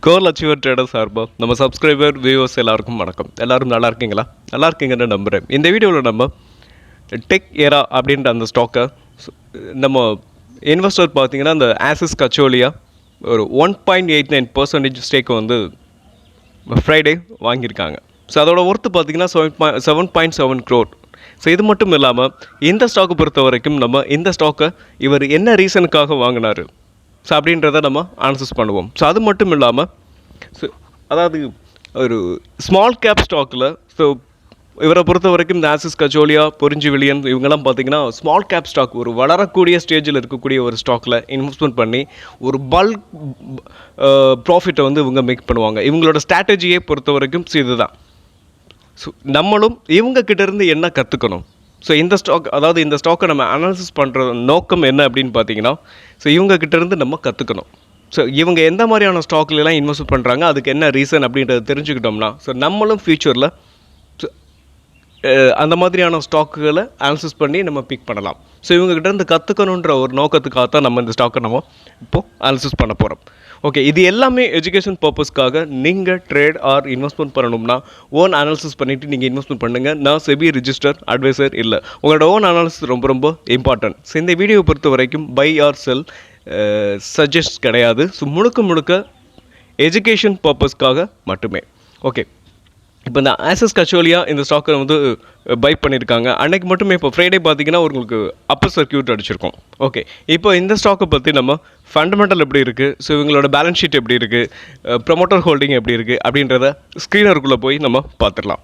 கோல் achiever trader சார்பாக நம்ம subscriber viewers எல்லாருக்கும் வணக்கம். எல்லோரும் நல்லா இருக்கீங்களா? நல்லா இருக்கீங்கன்னு நம்புகிறேன். இந்த வீடியோவில் நம்ம டெக் ஏரா அப்படின்ற அந்த ஸ்டாக்கை நம்ம இன்வெஸ்டர் பார்த்தீங்கன்னா அந்த ஆசிஸ் கச்சோலியா ஒரு 1.89% ஸ்டேக்கை வந்து ஃப்ரைடே வாங்கியிருக்காங்க. ஸோ அதோட ஒர்த்து பார்த்தீங்கன்னா 7.7 crore. ஸோ இது மட்டும் இல்லாமல் இந்த ஸ்டாக்கை பொறுத்த வரைக்கும் நம்ம இந்த ஸ்டாக்கை இவர் என்ன ரீசனுக்காக வாங்கினார் ஸோ அப்படின்றத நம்ம அனலைசிஸ் பண்ணுவோம். ஸோ அது மட்டும் இல்லாமல் அதாவது ஒரு ஸ்மால் கேப் ஸ்டாக்கில் ஸோ இவரை பொறுத்த வரைக்கும் இந்த ஆசிஸ் கச்சோலியா, பொரிஞ்சி வில்லியன் இவங்கெல்லாம் பார்த்தீங்கன்னா ஸ்மால் கேப் ஸ்டாக் ஒரு வளரக்கூடிய ஸ்டேஜில் இருக்கக்கூடிய ஒரு ஸ்டாக்கில் இன்வெஸ்ட்மெண்ட் பண்ணி ஒரு பல்க் ப்ராஃபிட்டை வந்து இவங்க மேக் பண்ணுவாங்க. இவங்களோட ஸ்ட்ராட்டஜியை பொறுத்த வரைக்கும் இதுதான். ஸோ நம்மளும் இவங்கக்கிட்டேருந்து என்ன கற்றுக்கணும்? ஸோ இந்த ஸ்டாக் அதாவது இந்த ஸ்டாக்கை நம்ம அனாலிசிஸ் பண்ணுற நோக்கம் என்ன அப்படின்னு பார்த்தீங்கன்னா ஸோ இவங்கக்கிட்டேருந்து நம்ம கற்றுக்கணும். ஸோ இவங்க எந்த மாதிரியான ஸ்டாக்லாம் இன்வெஸ்ட் பண்ணுறாங்க, அதுக்கு என்ன ரீசன் அப்படின்றத தெரிஞ்சுக்கிட்டோம்னா ஸோ நம்மளும் ஃப்யூச்சரில் அந்த மாதிரியான ஸ்டாக்குகளை அனாலிசிஸ் பண்ணி நம்ம பிக் பண்ணலாம். ஸோ இவங்ககிட்டேருந்து கற்றுக்கணுன்ற ஒரு நோக்கத்துக்காக தான் நம்ம இந்த ஸ்டாக்கை நம்ம இப்போது அனாலிசிஸ் பண்ண போகிறோம். ஓகே, இது எல்லாமே எஜுகேஷன் பர்பஸ்க்காக. நீங்கள் ட்ரேட் ஆர் இன்வெஸ்ட்மெண்ட் பண்ணணும்னா ஓன் அனாலிசிஸ் பண்ணிவிட்டு நீங்கள் இன்வெஸ்ட்மெண்ட் பண்ணுங்கள். நான் செபி ரிஜிஸ்டர் அட்வைசர் இல்லை. உங்களோட ஓன் அனாலிசிஸ் ரொம்ப ரொம்ப இம்பார்ட்டன்ட். ஸோ இந்த வீடியோவை பொறுத்த வரைக்கும் பை ஆர் செல் சஜஸ்ட் கிடையாது. ஸோ முழுக்க எஜுகேஷன் பர்பஸ்க்காக மட்டுமே. ஓகே, இப்போ இந்த ஆசிஸ் கச்சோலியா இந்த ஸ்டாக்கை வந்து பை பண்ணியிருக்காங்க. அன்றைக்கு மட்டுமே இப்போ ஃப்ரைடே பார்த்தீங்கன்னா உங்களுக்கு அப்பர் சர்க்கியூட் அடிச்சிருக்கோம். ஓகே, இப்போ இந்த ஸ்டாக்கை பற்றி நம்ம ஃபண்டமெண்டல் எப்படி இருக்குது, ஸோ இவங்களோட பேலன்ஸ் ஷீட் எப்படி இருக்குது, ப்ரொமோட்டர் ஹோல்டிங் எப்படி இருக்குது அப்படின்றத ஸ்க்ரீனருக்குள்ளே போய் நம்ம பார்த்துடலாம்.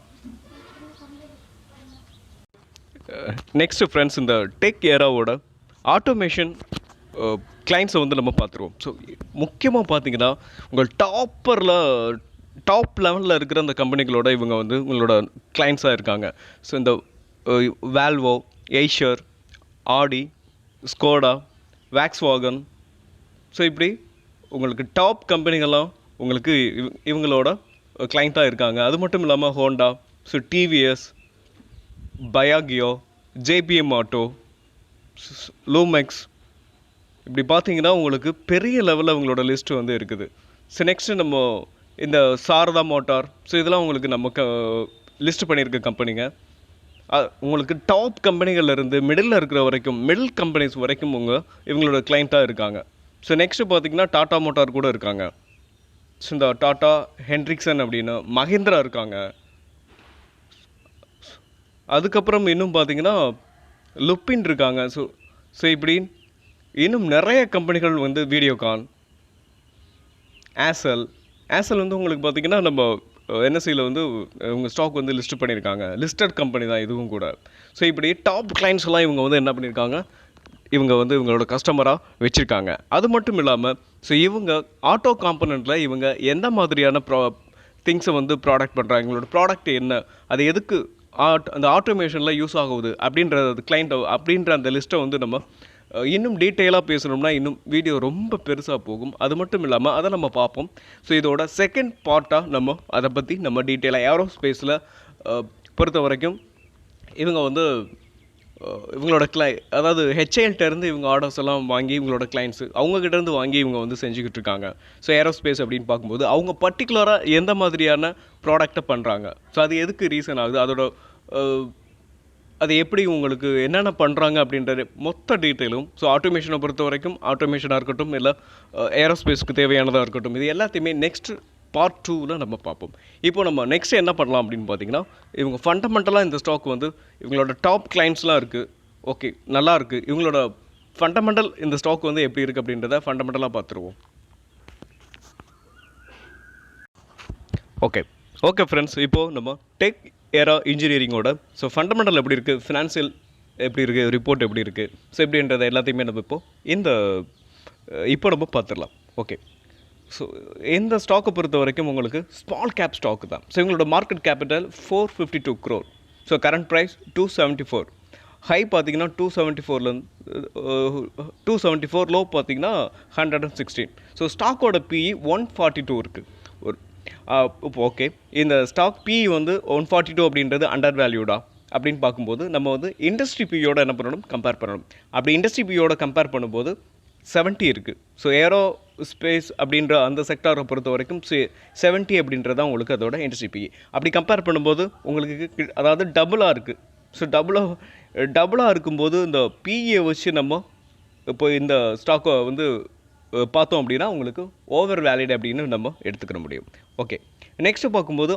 நெக்ஸ்ட்டு ஃப்ரெண்ட்ஸ், இந்த டெக் ஏராவோட ஆட்டோமேஷன் கிளைண்ட்ஸை வந்து நம்ம பார்த்துருவோம். ஸோ முக்கியமாக பார்த்தீங்கன்னா உங்கள் டாப் லெவலில் இருக்கிற அந்த கம்பெனிகளோட இவங்க வந்து உங்களோட கிளைண்ட்ஸாக இருக்காங்க. ஸோ இந்த வால்வோ, ஏஷர், ஆடி, ஸ்கோடா, வேக்ஸ்வாகன், ஸோ இப்படி உங்களுக்கு டாப் கம்பெனிகள்லாம் உங்களுக்கு இவங்களோட கிளைண்ட்டாக இருக்காங்க. அது மட்டும் இல்லாமல் Honda, so TVS, Piaggio, JBM auto, Lumax, இப்படி பார்த்தீங்கன்னா உங்களுக்கு பெரிய லெவலில் உங்களோட லிஸ்ட்டு வந்து இருக்குது. ஸோ நெக்ஸ்ட்டு நம்ம இந்த சாரதா மோட்டார், ஸோ இதெல்லாம் உங்களுக்கு நம்ம லிஸ்ட் பண்ணியிருக்க கம்பெனிங்க. உங்களுக்கு டாப் கம்பெனிகள்லேருந்து மிடில் இருக்கிற வரைக்கும், மிடில் கம்பெனிஸ் வரைக்கும் இவங்களோட கிளைண்ட்டாக இருக்காங்க. ஸோ நெக்ஸ்ட்டு பார்த்தீங்கன்னா டாட்டா மோட்டார் கூட இருக்காங்க. ஸோ இந்த டாட்டா, ஹென்ட்ரிக்சன் அப்படின்னு மஹிந்திரா இருக்காங்க. அதுக்கப்புறம் இன்னும் பார்த்தீங்கன்னா லுப்பின் இருக்காங்க. ஸோ இப்படி இன்னும் நிறைய கம்பெனிகள் வந்து வீடியோகான், ஏர்செல் வந்து உங்களுக்கு பார்த்தீங்கன்னா நம்ம என்எஸ்சியில் வந்து இவங்க ஸ்டாக் வந்து லிஸ்ட் பண்ணியிருக்காங்க. லிஸ்டட் கம்பெனி தான் இதுவும் கூட. ஸோ இப்படி டாப் கிளைண்ட்ஸ் எல்லாம் இவங்க வந்து என்ன பண்ணியிருக்காங்க, இவங்க வந்து இவங்களோட கஸ்டமராக வச்சுருக்காங்க. அது மட்டும் இல்லாமல் ஸோ இவங்க ஆட்டோ காம்பனண்ட்டில் இவங்க எந்த மாதிரியான திங்ஸை வந்து ப்ராடக்ட் பண்ணுறாங்க, இவங்களோட ப்ராடக்ட் என்ன, அது எதுக்கு அந்த ஆட்டோமேஷனில் யூஸ் ஆகுது அப்படின்றது கிளைண்ட் அப்படின்ற அந்த லிஸ்ட்டை வந்து நம்ம இன்னும் டீட்டெயிலாக பேசணும்னா இன்னும் வீடியோ ரொம்ப பெருசாக போகும். அது மட்டும் இல்லாமல் அதை நம்ம பார்ப்போம். ஸோ இதோட செகண்ட் பார்ட்டாக நம்ம அதை பற்றி நம்ம டீட்டெயிலாக ஏரோஸ்பேஸில் பொறுத்த வரைக்கும் இவங்க வந்து இவங்களோட அதாவது ஹெச்ஐஎல்கிட்டேருந்து இவங்க ஆர்டர்ஸ் எல்லாம் வாங்கி இவங்களோட கிளைண்ட்ஸு அவங்ககிட்டேருந்து வாங்கி இவங்க வந்து செஞ்சுக்கிட்டு இருக்காங்க. ஸோ ஏரோஸ்பேஸ் அப்படின்னு பார்க்கும்போது அவங்க பர்டிகுலராக எந்த மாதிரியான ப்ராடக்டை பண்ணுறாங்க, ஸோ அது எதுக்கு ரீசன் ஆகுது, அதோட அது எப்படி உங்களுக்கு என்னென்ன பண்ணுறாங்க அப்படின்றது மொத்த டீட்டெயிலும். ஸோ ஆட்டோமேஷனை பொறுத்த வரைக்கும் ஆட்டோமேஷனாக இருக்கட்டும், இல்லை ஏரோஸ்பேஸ்க்கு தேவையானதாக இருக்கட்டும், இது எல்லாத்தையுமே நெக்ஸ்ட் பார்ட் 2ல் நம்ம பார்ப்போம். இப்போ நம்ம நெக்ஸ்ட் என்ன பண்ணலாம் அப்படின்னு பார்த்தீங்கன்னா இவங்க ஃபண்டமெண்டலாக இந்த ஸ்டாக் வந்து இவங்களோட டாப் கிளைண்ட்ஸ்லாம் இருக்குது. ஓகே, நல்லா இருக்குது. இவங்களோட ஃபண்டமெண்டல் இந்த ஸ்டாக் வந்து எப்படி இருக்குது அப்படின்றத ஃபண்டமெண்டலாக பார்த்துருவோம். ஓகே ஃப்ரெண்ட்ஸ், இப்போது நம்ம டெக் ஏரா இன்ஜினியரிங்கோட ஸோ ஃபண்டமெண்டல் எப்படி இருக்குது, ஃபினான்சியல் எப்படி இருக்குது, ரிப்போர்ட் எப்படி இருக்குது, ஸோ எப்படின்றத எல்லாத்தையுமே நம்ம இப்போ நம்ம பார்த்துடலாம். ஓகே, ஸோ இந்த ஸ்டாக்கை பொறுத்த வரைக்கும் உங்களுக்கு ஸ்மால் கேப் ஸ்டாக்கு தான். ஸோ இவங்களோட market capital 452 crore. So current price 274. High பார்த்தீங்கன்னா 274 274, லோ பார்த்தீங்கன்னா 116. ஸோ ஸ்டாக்கோட பிஇ 142 இருக்குது. இப்போ ஓகே, இந்த ஸ்டாக் பிஇ வந்து 142 அப்படின்றது அண்டர் வேல்யூடா அப்படின்னு பார்க்கும்போது நம்ம வந்து இண்டஸ்ட்ரி பியோட என்ன பண்ணணும், கம்பேர் பண்ணணும். அப்படி இண்டஸ்ட்ரி பியோட கம்பேர் பண்ணும்போது 70 இருக்குது. ஸோ ஏரோ ஸ்பேஸ் அப்படின்ற அந்த செக்டாரை பொறுத்த வரைக்கும் 70 அப்படின்றது தான் உங்களுக்கு அதோட என்டிசிபி. அப்படி கம்பேர் பண்ணும்போது உங்களுக்கு அதாவது டபுளாக இருக்குது. ஸோ டபுளாக இருக்கும்போது இந்த பிஏ வச்சு நம்ம இப்போ இந்த ஸ்டாக்கை வந்து பார்த்தோம் அப்படின்னா உங்களுக்கு ஓவர் வேலிட் அப்படின்னு நம்ம எடுத்துக்கிற முடியும். ஓகே, நெக்ஸ்ட்டு பார்க்கும்போது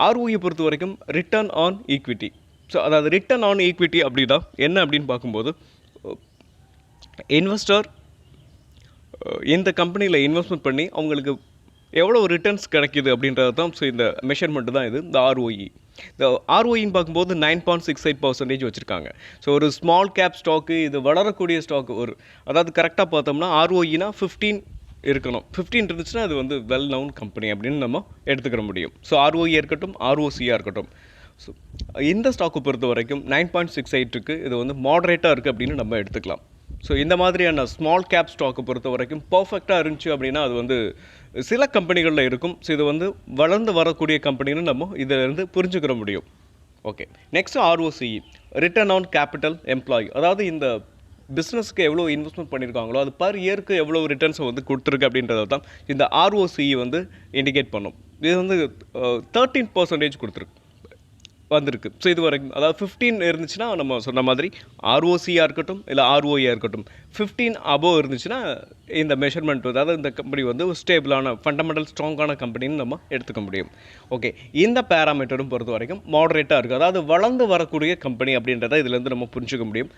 ஆர்ஓஇ பொறுத்த வரைக்கும் ரிட்டர்ன் ஆன் ஈக்விட்டி. ஸோ அதாவது ரிட்டர்ன் ஆன் ஈக்விட்டி அப்படின்னா என்ன அப்படின்னு பார்க்கும்போது இன்வெஸ்டர் இந்த கம்பெனியில் இன்வெஸ்ட்மெண்ட் பண்ணி அவங்களுக்கு எவ்வளோ ரிட்டர்ன்ஸ் கிடைக்கிது அப்படின்றது தான். ஸோ இந்த மெஷர்மெண்ட்டு தான் இது இந்த ஆர்ஓஇ. இந்த ஆர்ஓஇன்னு பார்க்கும்போது 9.68% வச்சுருக்காங்க. ஸோ ஒரு ஸ்மால் கேப் ஸ்டாக்கு, இது வளரக்கூடிய ஸ்டாக்கு, அதாவது கரெக்டாக பார்த்தோம்னா ஆர்ஓஇனா 15 இருக்கணும். 15 இருந்துச்சுன்னா அது வந்து வெல் நவுன் கம்பெனி அப்படின்னு நம்ம எடுத்துக்கிற முடியும். ஸோ ஆர்ஓஇ இருக்கட்டும், ஆர்ஓசியாக இருக்கட்டும். ஸோ இந்த ஸ்டாக்கை பொறுத்த வரைக்கும் 9.68 இது வந்து மாடரேட்டாக இருக்குது அப்படின்னு நம்ம எடுத்துக்கலாம். ஸோ இந்த மாதிரியான ஸ்மால் கேப் ஸ்டாக்கை பொறுத்த வரைக்கும் பர்ஃபெக்டாக இருந்துச்சு அப்படின்னா அது வந்து சில கம்பெனிகளில் இருக்கும். ஸோ இது வந்து வளர்ந்து வரக்கூடிய கம்பெனின்னு நம்ம இதிலிருந்து புரிஞ்சுக்கிற முடியும். Okay, next ROCE return on capital employee. அதாவது இந்த பிஸ்னஸ்க்கு எவ்வளோ இன்வெஸ்ட்மெண்ட் பண்ணியிருக்காங்களோ அது பர் இயருக்கு எவ்வளோ ரிட்டர்ன்ஸை வந்து கொடுத்துருக்கு அப்படின்றத தான் இந்த ஆர்ஓசிஇ வந்து இண்டிகேட் பண்ணும். இது வந்து 13% கொடுத்துருக்கு வந்திருக்கு. ஸோ இது வரைக்கும் அதாவது 15 இருந்துச்சுன்னா நம்ம சொன்ன மாதிரி ஆர்ஓசியாக இருக்கட்டும் இல்லை ஆர்ஓஇயாக இருக்கட்டும் 15 அபோவ் இருந்துச்சுன்னா இந்த மெஷர்மெண்ட் அதாவது இந்த கம்பெனி வந்து ஸ்டேபிளான ஃபண்டமெண்டல் ஸ்ட்ராங்கான கம்பெனின்னு நம்ம எடுத்துக்க முடியும். ஓகே, இந்த பேராமீட்டரும் பொறுத்த வரைக்கும் மாடரேட்டாக இருக்குது. அதாவது வளர்ந்து வரக்கூடிய கம்பெனி அப்படின்றத இதுலேருந்து நம்ம புரிஞ்சுக்க முடியும்.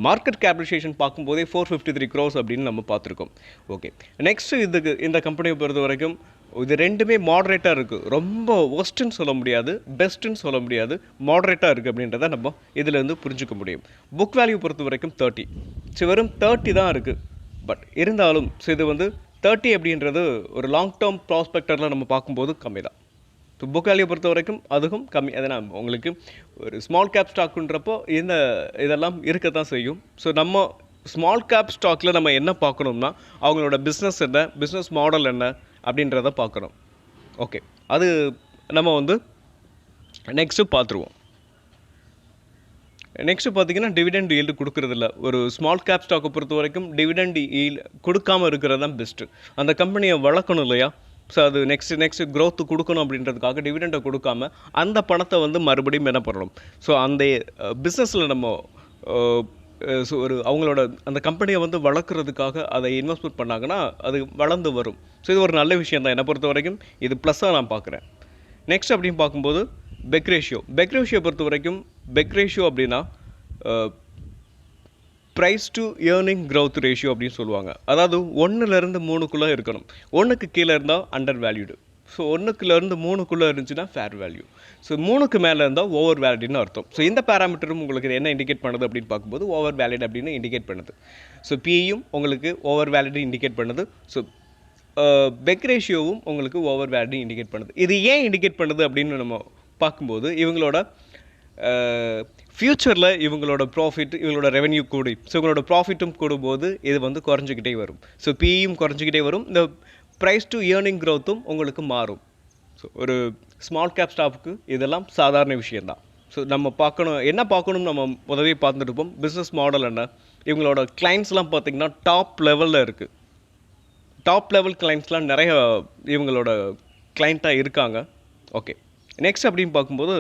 மார்க்கெட் கேபிடலைசேஷன் பார்க்கும்போதே 453 crores அப்படின்னு நம்ம பார்த்துருக்கோம். ஓகே, நெக்ஸ்ட்டு இந்த கம்பெனியை பொறுத்த வரைக்கும் இது ரெண்டுமே மாடரேட்டாக இருக்குது. ரொம்ப ஒஸ்ட்டுன்னு சொல்ல முடியாது, பெஸ்ட்டுன்னு சொல்ல முடியாது, மாடரேட்டாக இருக்குது அப்படின்றத நம்ம இதிலேருந்து புரிஞ்சுக்க முடியும். புக் வேல்யூ பொறுத்த வரைக்கும் 30. ஸோ வெறும் 30 தான் இருக்குது. பட் இருந்தாலும் ஸோ இது வந்து 30 அப்படின்றது ஒரு லாங் டேர்ம் ப்ராஸ்பெக்டரில் நம்ம பார்க்கும்போது கம்மி தான். ஸோ புக் வேல்யூ பொறுத்த வரைக்கும் அதுவும் கம்மி. அதனால் உங்களுக்கு ஒரு ஸ்மால் கேப் ஸ்டாக்குன்றப்போ இதெல்லாம் இருக்க தான் செய்யும். ஸோ நம்ம ஸ்மால் கேப் ஸ்டாக்கில் நம்ம என்ன பார்க்கணும்னா அவங்களோட பிஸ்னஸ் என்ன, பிஸ்னஸ் மாடல் என்ன அப்படின்றத பார்க்குறோம். ஓகே, அது நம்ம வந்து நெக்ஸ்ட்டு பார்த்துருவோம். நெக்ஸ்ட்டு பார்த்தீங்கன்னா டிவிடெண்ட் ஈல்டு கொடுக்குறதில்ல. ஒரு ஸ்மால் கேப் ஸ்டாக்கை பொறுத்த வரைக்கும் டிவிடெண்ட் ஈல்டு கொடுக்காமல் இருக்கிறது தான் பெஸ்ட்டு. அந்த கம்பெனியை வளர்க்கணும் இல்லையா? ஸோ அது நெக்ஸ்ட் க்ரோத்து கொடுக்கணும் அப்படின்றதுக்காக டிவிடெண்டை கொடுக்காம அந்த பணத்தை வந்து மறுபடியும் என்ன பண்ணணும், ஸோ அந்த பிஸ்னஸில் நம்ம ஸோ அவங்களோட அந்த கம்பெனியை வந்து வளர்க்குறதுக்காக அதை இன்வெஸ்ட்மெண்ட் பண்ணாங்கன்னா அது வளர்ந்து வரும். ஸோ இது ஒரு நல்ல விஷயம் தான் என்னை பொறுத்த வரைக்கும். இது ப்ளஸ்ஸாக நான் பார்க்குறேன். நெக்ஸ்ட் அப்படின்னு பார்க்கும்போது பெக் ரேஷியோ பொறுத்த வரைக்கும் பெக் ரேஷியோ அப்படின்னா price to earning growth ratio அப்படின்னு சொல்லுவாங்க. அதாவது 1லேருந்து 3க்குள்ளே இருக்கணும். 1க்கு கீழே இருந்தால் அண்டர் வேல்யூடு. ஸோ 1லேருந்து 3க்குள்ளே இருந்துச்சுன்னா ஃபேர் வேல்யூ. ஸோ 3க்கு மேலே இருந்தால் ஓவர் வேலிட்னு அர்த்தம். ஸோ இந்த பேராமீட்டரும் உங்களுக்கு என்ன இண்டிகேட் பண்ணுது அப்படின்னு பார்க்கும்போது ஓவர் வேலிட் அப்படின்னு இண்டிகேட் பண்ணுது. ஸோ பியும் உங்களுக்கு ஓவர் வேலிட் இண்டிகேட் பண்ணுது. ஸோ பெக் ரேஷியோவும் உங்களுக்கு ஓவர் வேலிட் இண்டிகேட் பண்ணுது. இது ஏன் இண்டிகேட் பண்ணுது அப்படின்னு நம்ம பார்க்கும்போது இவங்களோட ஃப்யூச்சரில் இவங்களோட ப்ராஃபிட், இவங்களோட ரெவென்யூ கூடி, ஸோ இவங்களோட ப்ராஃபிட்டும் கூடும்போது இது வந்து குறைஞ்சிக்கிட்டே வரும். ஸோ பியும் குறைஞ்சிக்கிட்டே வரும். இந்த ப்ரைஸ் டு ஏர்னிங் க்ரோத்தும் உங்களுக்கு மாறும். ஸோ ஒரு ஸ்மால் கேப் ஸ்டாஃப்க்கு இதெல்லாம் சாதாரண விஷயந்தான். ஸோ நம்ம பார்க்கணும் நம்ம முதவே பார்த்துட்டு இருப்போம். பிஸ்னஸ் மாடல் என்ன, இவங்களோட கிளைண்ட்ஸ்லாம் பார்த்திங்கன்னா டாப் லெவலில் இருக்குது. டாப் லெவல் கிளைண்ட்ஸ்லாம் நிறைய இவங்களோட கிளைண்ட்டாக இருக்காங்க. ஓகே, நெக்ஸ்ட் அப்படின்னு பார்க்கும்போது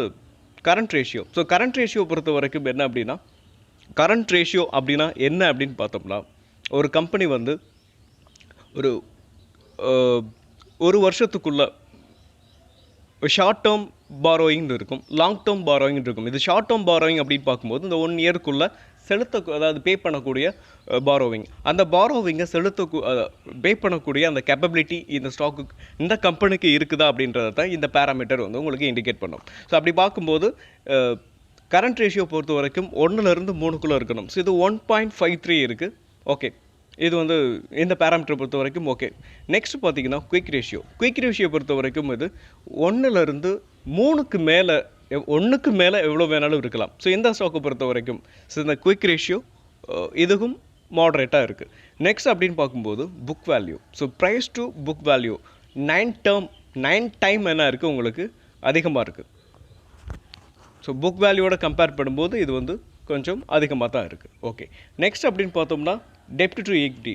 current ratio. So current ratio பொறுத்த வரைக்கும் என்ன அப்படின்னா, கரண்ட் ரேஷியோ அப்படின்னா என்ன அப்படின்னு பார்த்தோம்னா ஒரு கம்பெனி வந்து ஒரு வருஷத்துக்குள்ளே ஷார்ட் டேர்ம் பாரோயிங் இருக்கும், லாங் டேர்ம் பாரோயிங் இருக்கும். இது ஷார்ட் டேர்ம் பாரோயிங் அப்படின்னு பார்க்கும்போது இந்த 1 இயருக்குள்ளே அதாவது பே பண்ணக்கூடிய பாரோவிங், அந்த பாரோவிங்கை பே பண்ணக்கூடிய அந்த கேப்பபிலிட்டி இந்த ஸ்டாக்கு இந்த கம்பெனிக்கு இருக்குதா அப்படின்றத தான் இந்த பேராமீட்டர் வந்து உங்களுக்கு இண்டிகேட் பண்ணும். ஸோ அப்படி பார்க்கும்போது கரண்ட் ரேஷியோ பொறுத்த வரைக்கும் 1லேருந்து 3க்குள்ளே இருக்கணும். ஸோ இது 1.53 இருக்குது. ஓகே, இது வந்து இந்த பேராமீட்டர் பொறுத்த வரைக்கும் ஓகே. நெக்ஸ்ட் பார்த்தீங்கன்னா குயிக் ரேஷியோ பொறுத்த வரைக்கும் இது 1லேருந்து 3க்கு மேலே, 1க்கு மேலே எவ்வளோ வேணாலும் இருக்கலாம். ஸோ இந்த ஸ்டாக்கை பொறுத்த வரைக்கும் ஸோ இந்த குயிக் ரேஷியோ இதுவும் மாடரேட்டாக இருக்குது. நெக்ஸ்ட் அப்படின்னு பார்க்கும்போது book value. So price to book value 9 time என்ன இருக்குது உங்களுக்கு அதிகமாக இருக்குது. ஸோ புக் வேல்யூவோட கம்பேர் பண்ணும்போது இது வந்து கொஞ்சம் அதிகமாக தான் இருக்குது. ஓகே, நெக்ஸ்ட் அப்படின்னு பார்த்தோம்னா டெப்ட் டு ஈக்விட்டி.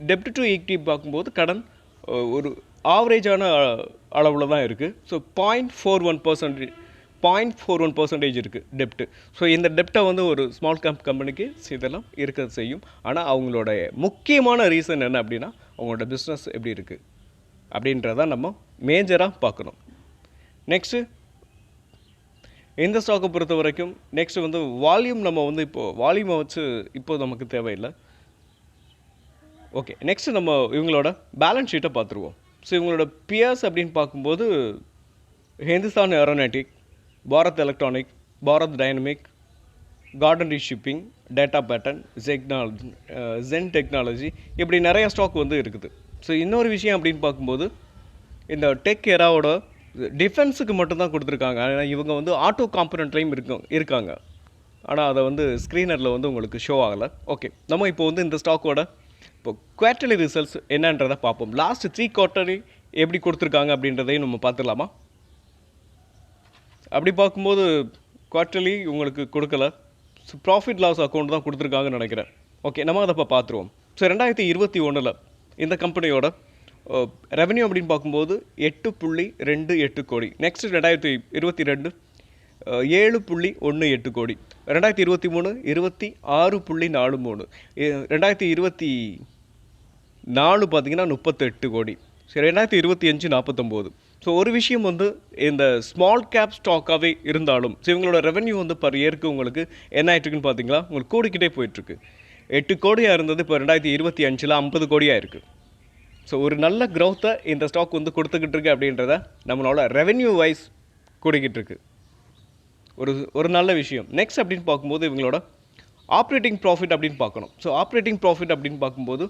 டெப்ட் டு ஈக்விட்டி பார்க்கும்போது கடன் ஒரு ஆவரேஜான அளவில் தான் இருக்குது. ஸோ 0.41% இருக்குது டெப்ட்டு. ஸோ இந்த டெப்ட்டை வந்து ஒரு ஸ்மால் கம்பெனிக்கு இதெல்லாம் இருக்கிறது செய்யும். ஆனால் அவங்களோட முக்கியமான ரீசன் என்ன அப்படின்னா அவங்களோட பிஸ்னஸ் எப்படி இருக்குது அப்படின்றதான் நம்ம மேஜராக பார்க்கணும். நெக்ஸ்ட்டு இந்த ஸ்டாக்கை பொறுத்த வரைக்கும் நெக்ஸ்ட்டு வந்து வால்யூம் நம்ம வந்து இப்போது வால்யூமை வச்சு இப்போது நமக்கு தேவையில்லை. ஓகே, நெக்ஸ்ட்டு நம்ம இவங்களோட பேலன்ஸ் ஷீட்டை பார்த்துருவோம். ஸோ இவங்களோட பியர்ஸ் அப்படின்னு பார்க்கும்போது Hindustan aeronautic, Bharat electronic, Bharat dynamic, garden shipping, data pattern, Zen technology, இப்படி நிறைய ஸ்டாக் வந்து இருக்குது. ஸோ இன்னொரு விஷயம் அப்படின்னு பார்க்கும்போது இந்த டெக் ஏராவோட டிஃபென்ஸுக்கு மட்டும்தான் கொடுத்துருக்காங்க. ஆனால் இவங்க வந்து ஆட்டோ காம்பனண்ட்லேயும் இருக்காங்க. ஆனால் அதை வந்து ஸ்க்ரீனரில் வந்து உங்களுக்கு ஷோ ஆகலை. ஓகே, நம்ம இப்போ வந்து இந்த ஸ்டாக்கோட இப்போ குவார்ட்டர்லி ரிசல்ட்ஸ் என்னன்றதை பார்ப்போம். லாஸ்ட் 3 குவார்ட்டர்லி எப்படி கொடுத்துருக்காங்க அப்படின்றதையும் நம்ம பார்த்துடலாமா? அப்படி பார்க்கும்போது குவார்ட்டர்லி உங்களுக்கு கொடுக்கல. ஸோ ப்ராஃபிட் லாஸ் அக்கௌண்ட் தான் கொடுத்துருக்காங்கன்னு நினைக்கிறேன். ஓகே, நம்ம அதை இப்போ பார்த்துருவோம். ஸோ 2021 இந்த கம்பெனியோட ரெவன்யூ அப்படின்னு பார்க்கும்போது 8.28 கோடி. நெக்ஸ்ட் 2022 7.18 கோடி. 2023 26.43. 2024 பார்த்தீங்கன்னா 38 கோடி. சரி, 2025 49. ஸோ ஒரு விஷயம் வந்து இந்த ஸ்மால் கேப் ஸ்டாக்காகவே இருந்தாலும் ஸோ இவங்களோட ரெவன்யூ வந்து பர் இயருக்கு உங்களுக்கு என்ன ஆகிட்டுருக்குன்னு பார்த்தீங்களா, உங்களுக்கு கூடிக்கிட்டே போயிட்டுருக்கு. 8 கோடியாக இருந்தது இப்போ 2025 50 கோடியாக இருக்குது. ஸோ ஒரு நல்ல க்ரோத்தை இந்த ஸ்டாக் வந்து கொடுத்துக்கிட்டு இருக்கு அப்படின்றத நம்மளோட ரெவென்யூ வைஸ் கூடிக்கிட்டு இருக்கு. ஒரு நல்ல விஷயம். நெக்ஸ்ட் அப்படின்னு பார்க்கும்போது இவங்களோட ஆப்ரேட்டிங் ப்ராஃபிட் அப்படின்னு பார்க்கணும். ஸோ ஆப்ரேட்டிங் ப்ராஃபிட் அப்படின்னு பார்க்கும்போது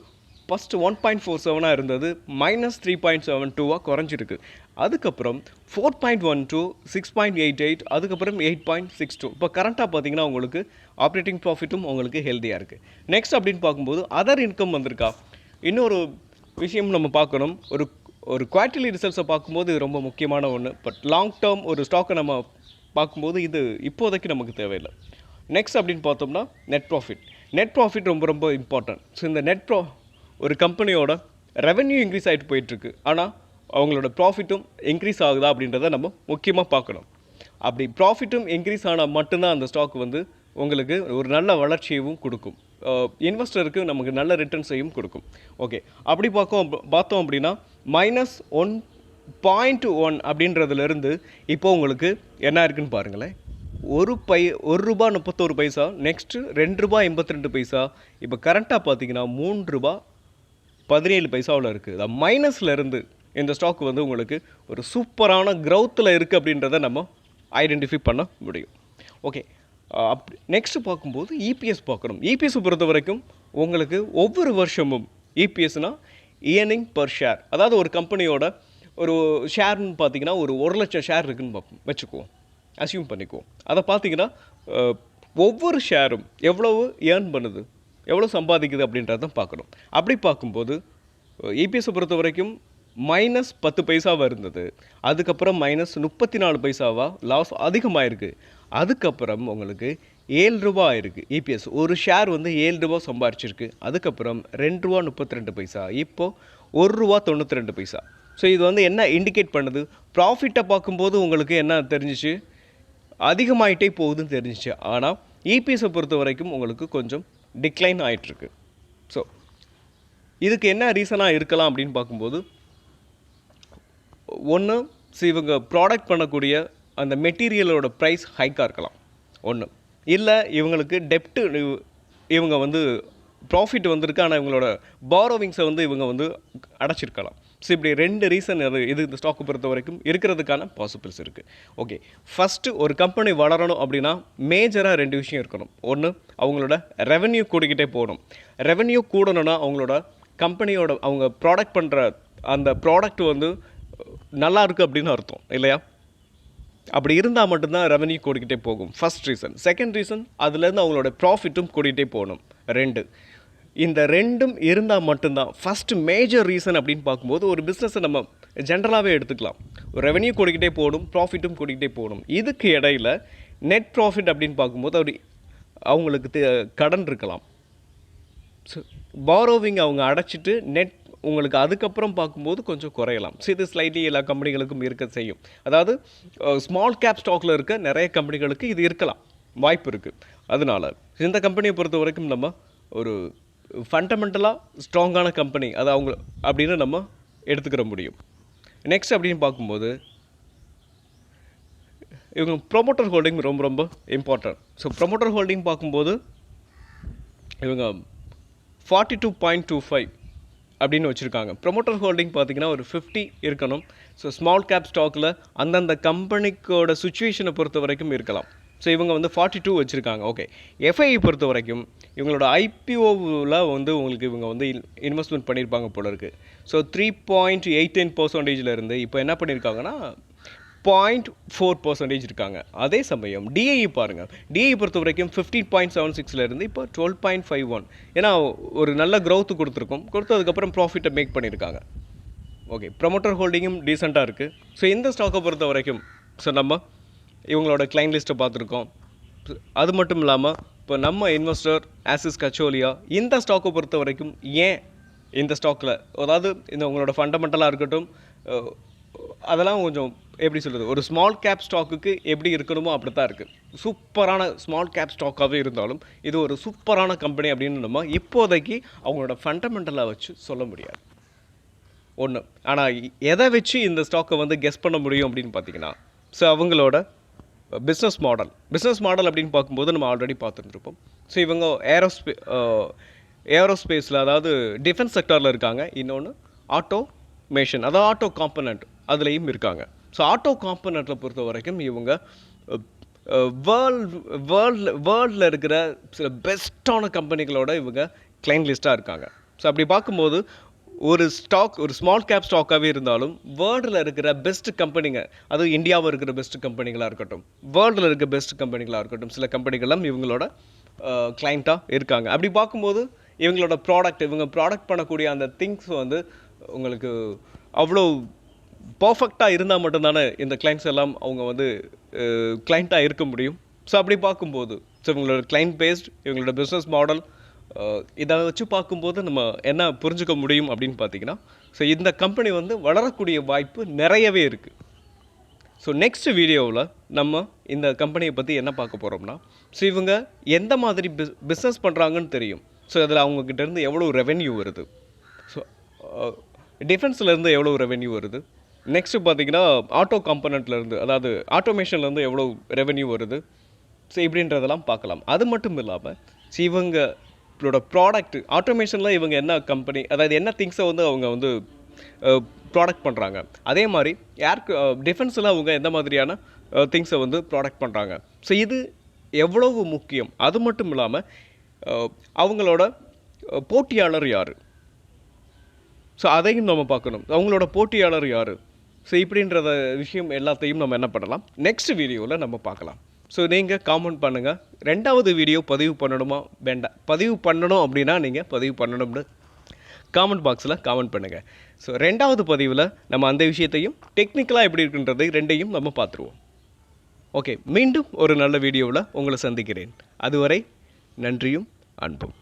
ஃபஸ்ட்டு 1.47 இருந்தது, -3.72 குறைஞ்சிருக்கு. அதுக்கப்புறம் 4.12, 6.88, அதுக்கப்புறம் 8.62. இப்போ கரண்ட்டாக பார்த்தீங்கன்னா உங்களுக்கு ஆப்ரேட்டிங் ப்ராஃபிட்டும் உங்களுக்கு ஹெல்த்தியாக இருக்குது. நெக்ஸ்ட் அப்படின்னு பார்க்கும்போது அதர் இன்கம் வந்திருக்கா. இன்னொரு விஷயம் நம்ம பார்க்கணும். ஒரு குவார்ட்டர்லி ரிசல்ட்ஸை பார்க்கும்போது இது ரொம்ப முக்கியமான ஒன்று. பட் லாங் டேர்ம் ஒரு ஸ்டாக்கை நம்ம பார்க்கும்போது இது இப்போதைக்கு நமக்கு தேவையில்லை. நெக்ஸ்ட் அப்படின்னு பார்த்தோம்னா நெட் ப்ராஃபிட் ரொம்ப ரொம்ப இம்பார்ட்டன்ட். ஸோ இந்த ஒரு கம்பெனியோட ரெவென்யூ இன்க்ரீஸ் ஆகிட்டு போயிட்டுருக்கு, ஆனால் அவங்களோட ப்ராஃபிட்டும் இன்க்ரீஸ் ஆகுதா அப்படின்றத நம்ம முக்கியமாக பார்க்கணும். அப்படி ப்ராஃபிட்டும் இன்க்ரீஸ் ஆனால் மட்டும்தான் அந்த ஸ்டாக் வந்து உங்களுக்கு ஒரு நல்ல வளர்ச்சியையும் கொடுக்கும், இன்வெஸ்டருக்கு நமக்கு நல்ல ரிட்டர்ன்ஸையும் கொடுக்கும். ஓகே, அப்படி பார்த்தோம் அப்படின்னா -1.1 அப்படின்றதுலேருந்து இப்போ உங்களுக்கு என்ன இருக்குன்னு பாருங்களேன். ₹1.31. நெக்ஸ்ட்டு ₹2.82. இப்போ கரண்ட்டாக பார்த்தீங்கன்னா ₹3.17 இருக்குது. மைனஸில் இருந்து இந்த ஸ்டாக் வந்து உங்களுக்கு ஒரு சூப்பரான க்ரௌத்தில் இருக்குது அப்படின்றத நம்ம ஐடென்டிஃபை பண்ண முடியும். ஓகே, நெக்ஸ்ட்டு பார்க்கும்போது இபிஎஸ் பார்க்கணும். இபிஎஸ் பொறுத்த வரைக்கும் உங்களுக்கு ஒவ்வொரு வருஷமும் இபிஎஸ்னால் இயர்னிங் பர் ஷேர், அதாவது ஒரு கம்பெனியோட ஒரு ஷேர்னு பார்த்தீங்கன்னா ஒரு 1,00,000 ஷேர் இருக்குதுன்னு வச்சுக்குவோம், அசியூம் பண்ணிக்குவோம். அதை பார்த்தீங்கன்னா ஒவ்வொரு ஷேரும் எவ்வளவு ஏர்ன் பண்ணுது, எவ்வளோ சம்பாதிக்குது அப்படின்றத பார்க்கணும். அப்படி பார்க்கும்போது இபிஎஸை பொறுத்த வரைக்கும் -10 இருந்தது, அதுக்கப்புறம் -34 லாஸ் அதிகமாகிருக்கு. அதுக்கப்புறம் உங்களுக்கு ₹7 இருக்குது இபிஎஸ். ஒரு ஷேர் வந்து ₹7 சம்பாரிச்சிருக்கு. அதுக்கப்புறம் ₹2.32. இப்போது ₹1.92. ஸோ இது வந்து என்ன இண்டிகேட் பண்ணுது, ப்ராஃபிட்டை பார்க்கும்போது உங்களுக்கு என்ன தெரிஞ்சிச்சு, அதிகமாகிட்டே போகுதுன்னு தெரிஞ்சிச்சு. ஆனால் இபிஎஸை பொறுத்த வரைக்கும் உங்களுக்கு கொஞ்சம் டிக்ளைன் ஆகிட்டுருக்கு. ஸோ இதுக்கு என்ன ரீசனாக இருக்கலாம் அப்படின்னு பார்க்கும்போது, ஒன்று இவங்க ப்ராடக்ட் பண்ணக்கூடிய அந்த மெட்டீரியலோட ப்ரைஸ் ஹைக்காக இருக்கலாம் ஒன்று, இல்லை இவங்களுக்கு டெப்ட்டு இவங்க வந்து ப்ராஃபிட் வந்திருக்கு ஆனால் இவங்களோட பாரோவிங்ஸை வந்து இவங்க வந்து அடைச்சிருக்கலாம். ஸோ இப்படி 2 ரீசன் இது இந்த ஸ்டாக்கை பொறுத்த வரைக்கும் இருக்கிறதுக்கான பாசிபிள்ஸ் இருக்குது. ஓகே, ஃபஸ்ட்டு ஒரு கம்பெனி வளரணும் அப்படின்னா மேஜராக 2 விஷயம் இருக்கணும். ஒன்று, அவங்களோட ரெவென்யூ கூடிக்கிட்டே போகணும். ரெவென்யூ கூடணும்னா அவங்களோட கம்பெனியோட அவங்க ப்ராடக்ட் பண்ணுற அந்த ப்ராடக்ட் வந்து நல்லா இருக்குது அப்படின்னு அர்த்தம் இல்லையா? அப்படி இருந்தால் மட்டும்தான் ரெவென்யூ கூடிக்கிட்டே போகும், ஃபஸ்ட் ரீசன். செகண்ட் ரீசன், அதுலேருந்து அவங்களோட ப்ராஃபிட்டும் கூடிகிட்டே போகணும். 2 இந்த 2ம் இருந்தால் மட்டும்தான் ஃபஸ்ட்டு மேஜர் ரீசன் அப்படின்னு பார்க்கும்போது ஒரு பிஸ்னஸை நம்ம ஜென்ரலாகவே எடுத்துக்கலாம். ரெவென்யூ கூடிக்கிட்டே போகணும், ப்ராஃபிட்டும் கூடிக்கிட்டே போகணும். இதுக்கு இடையில் நெட் ப்ராஃபிட் அப்படின்னு பார்க்கும்போது அவங்களுக்கு கடன் இருக்கலாம். ஸோ பாரோவிங் அவங்க அடைச்சிட்டு நெட் உங்களுக்கு அதுக்கப்புறம் பார்க்கும்போது கொஞ்சம் குறையலாம். ஸோ இது ஸ்லைட்லி எல்லா கம்பெனிகளுக்கும் இருக்க செய்யும். அதாவது ஸ்மால் கேப் ஸ்டாக்கில் இருக்க நிறைய கம்பெனிகளுக்கு இது இருக்கலாம், வாய்ப்பு இருக்குது. அதனால் இந்த கம்பெனியை பொறுத்த வரைக்கும் நம்ம ஒரு ஃபண்டமெண்டலாக ஸ்ட்ராங்கான கம்பெனி அது அவங்க அப்படின்னு நம்ம எடுத்துக்கிற முடியும். நெக்ஸ்ட் அப்படின்னு பார்க்கும்போது இவங்க ப்ரொமோட்டர் ஹோல்டிங் ரொம்ப ரொம்ப இம்பார்ட்டன்ட். ஸோ ப்ரொமோட்டர் ஹோல்டிங் பார்க்கும்போது இவங்க 42.25 அப்படின்னு வச்சுருக்காங்க. ப்ரொமோட்டர் ஹோல்டிங் பார்த்திங்கன்னா ஒரு 50 இருக்கணும். ஸோ ஸ்மால் கேப் ஸ்டாக்கில் அந்தந்த கம்பெனிக்கோட சுச்சுவேஷனை பொறுத்த வரைக்கும் இருக்கலாம். ஸோ இவங்க வந்து 42 வச்சுருக்காங்க. ஓகே, எஃப்ஐ பொறுத்த வரைக்கும் இவங்களோட ஐபிஓவில் வந்து உங்களுக்கு இவங்க வந்து இன்வெஸ்ட்மெண்ட் பண்ணியிருப்பாங்க போல இருக்குது. ஸோ 3.89% இருந்து இப்போ என்ன பண்ணியிருக்காங்கன்னா 0.4% இருக்காங்க. அதே சமயம் டிஐஇ பாருங்கள், டிஐஇ பொறுத்த வரைக்கும் 15.76 இருந்து இப்போ 12.51. ஏன்னா ஒரு நல்ல க்ரோத்து கொடுத்ததுக்கப்புறம் ப்ராஃபிட்டை மேக் பண்ணியிருக்காங்க. ஓகே, ப்ரொமோட்டர் ஹோல்டிங்கும் டீசெண்டாக இருக்குது. ஸோ இந்த ஸ்டாக்கை பொறுத்த வரைக்கும் ஸோ நம்ம இவங்களோட கிளைண்ட் லிஸ்ட்டை பார்த்துருக்கோம். அது மட்டும் இல்லாமல் இப்போ நம்ம இன்வெஸ்டர் ஆசிஸ் கச்சோலியா இந்த ஸ்டாக்கை பொறுத்த வரைக்கும் ஏன் இந்த ஸ்டாக்கில், அதாவது இந்த உங்களோட ஃபண்டமெண்டலாக இருக்கட்டும், அதெல்லாம் கொஞ்சம் எப்படி சொல்கிறது, ஒரு ஸ்மால் கேப் ஸ்டாக்குக்கு எப்படி இருக்கணுமோ அப்படி தான் இருக்குது. சூப்பரான ஸ்மால் கேப் ஸ்டாக்காகவே இருந்தாலும் இது ஒரு சூப்பரான கம்பெனி அப்படின்னு நம்ம இப்போதைக்கு அவங்களோட ஃபண்டமெண்டலாக வச்சு சொல்ல முடியாது ஒன்று. ஆனால் எதை வச்சு இந்த ஸ்டாக்கை வந்து கெஸ் பண்ண முடியும் அப்படின்னு பார்த்தீங்கன்னா, ஸோ அவங்களோட பிஸ்னஸ் மாடல் அப்படின்னு பார்க்கும்போது நம்ம ஆல்ரெடி பார்த்துருந்துருப்போம். ஸோ இவங்க ஏரோஸ்பேஸில் அதாவது டிஃபென்ஸ் செக்டாரில் இருக்காங்க. இன்னொன்று ஆட்டோமேஷன், அதாவது ஆட்டோ காம்பனண்ட் அதுலேயும் இருக்காங்க. ஸோ ஆட்டோ காம்பனண்ட்டில் பொறுத்த வரைக்கும் இவங்க வேர்ல்டில் இருக்கிற சில பெஸ்ட்டான கம்பெனிகளோட இவங்க கிளைண்ட் லிஸ்ட்டாக இருக்காங்க. ஸோ அப்படி பார்க்கும்போது ஒரு ஸ்மால் கேப் ஸ்டாக்காகவே இருந்தாலும் வேர்ல்டில் இருக்கிற பெஸ்ட் கம்பெனிங்க, அதுவும் இந்தியாவில் இருக்கிற பெஸ்ட் கம்பெனிகளாக இருக்கட்டும், வேர்ல்டில் இருக்கிற பெஸ்ட் கம்பெனிகளாக இருக்கட்டும், சில கம்பெனிகள்லாம் இவங்களோட கிளைண்ட்டாக இருக்காங்க. அப்படி பார்க்கும்போது இவங்களோட இவங்க ப்ராடக்ட் பண்ணக்கூடிய அந்த திங்ஸ் வந்து உங்களுக்கு அவ்வளோ பர்ஃபெக்டாக இருந்தால் மட்டும்தானே இந்த கிளைண்ட்ஸ் எல்லாம் அவங்க வந்து கிளைண்ட்டாக இருக்க முடியும். ஸோ அப்படி பார்க்கும்போது ஸோ இவங்களோட கிளைண்ட் பேஸ்ட், இவங்களோட பிஸ்னஸ் மாடல், இதை வச்சு பார்க்கும்போது நம்ம என்ன புரிஞ்சுக்க முடியும் அப்படின்னு பார்த்தீங்கன்னா, ஸோ இந்த கம்பெனி வந்து வளரக்கூடிய வாய்ப்பு நிறையவே இருக்குது. ஸோ நெக்ஸ்ட் வீடியோவில் நம்ம இந்த கம்பெனியை பற்றி என்ன பார்க்க போகிறோம்னா, ஸோ இவங்க எந்த மாதிரி பிஸ்னஸ் பண்ணுறாங்கன்னு தெரியும். ஸோ அதில் அவங்கக்கிட்டேருந்து எவ்வளோ ரெவென்யூ வருது, ஸோ டிஃபென்ஸ்லேருந்து எவ்வளோ ரெவென்யூ வருது, நெக்ஸ்ட்டு பார்த்தீங்கன்னா ஆட்டோ காம்பனண்ட்லேருந்து அதாவது ஆட்டோமேஷன்லேருந்து எவ்வளோ ரெவென்யூ வருது, ஸோ இப்படின்றதெல்லாம் பார்க்கலாம். அது மட்டும் இல்லாமல் ஸோ இவங்களோட ப்ராடக்ட் ஆட்டோமேஷனில் இவங்க என்ன கம்பெனி, அதாவது என்ன திங்ஸை வந்து அவங்க வந்து ப்ராடக்ட் பண்ணுறாங்க, அதே மாதிரி டிஃபென்ஸில் அவங்க எந்த மாதிரியான திங்ஸை வந்து ப்ராடக்ட் பண்ணுறாங்க, ஸோ இது எவ்வளவு முக்கியம். அது மட்டும் இல்லாமல் அவங்களோட போட்டியாளர் யார், ஸோ அதையும் நம்ம பார்க்கணும். அவங்களோட போட்டியாளர் யார், ஸோ இப்படின்றத விஷயம் எல்லாத்தையும் நம்ம என்ன பண்ணலாம் நெக்ஸ்ட் வீடியோவில் நம்ம பார்க்கலாம். ஸோ நீங்கள் காமெண்ட் பண்ணுங்கள். 2வது வீடியோ பதிவு பண்ணணுமா வேண்டாம், பதிவு பண்ணணும் அப்படின்னா நீங்கள் பதிவு பண்ணணும்னு காமெண்ட் பாக்ஸில் காமெண்ட் பண்ணுங்கள். ஸோ 2வது பதிவில் நம்ம அந்த விஷயத்தையும் டெக்னிக்கலாக எப்படி இருக்குன்றது ரெண்டையும் நம்ம பார்த்துருவோம். ஓகே, மீண்டும் ஒரு நல்ல வீடியோவில் உங்களை சந்திக்கிறேன். அதுவரை நன்றியும் அன்பும்.